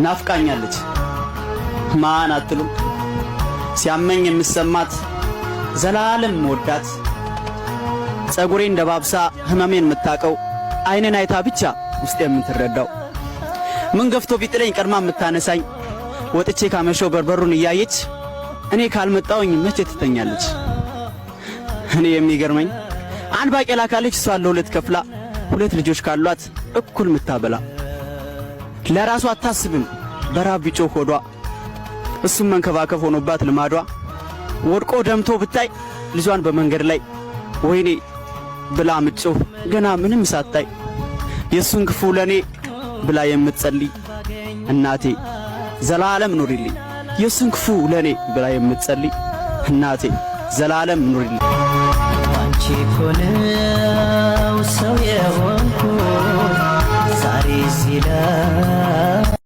ናፍቃኛለች ማን አትሉም ሲያመኝ የምሰማት ዘላለም ወዳት ጸጉሬን ደባብሳ ህመሜን የምታቀው አይኔን አይታ ብቻ ውስጥ የምትረዳው ምን ገፍቶ ቢጥለኝ ቀድማ የምታነሳኝ ወጥቼ ካመሸው በርበሩን እያየች እኔ ካልመጣውኝ መቼ ትተኛለች። እኔ የሚገርመኝ አንድ ባቄላ ካለች እሷ ለሁለት ከፍላ ሁለት ልጆች ካሏት እኩል ምታበላ ለራሷ አታስብም በራብ ቢጮህ ሆዷ እሱም መንከባከብ ሆኖባት ልማዷ ወድቆ ደምቶ ብታይ ልጇን በመንገድ ላይ ወይኔ ብላ ምጮህ ገና ምንም ሳታይ የሱን ክፉ ለኔ ብላ የምትጸልይ እናቴ ዘላለም ኑሪልኝ የሱን ክፉ ለኔ ብላ የምትጸልይ እናቴ ዘላለም ኑሪልኝ አንቺ ኮነው ሰው የሆንኩ ዛሬ ሲላ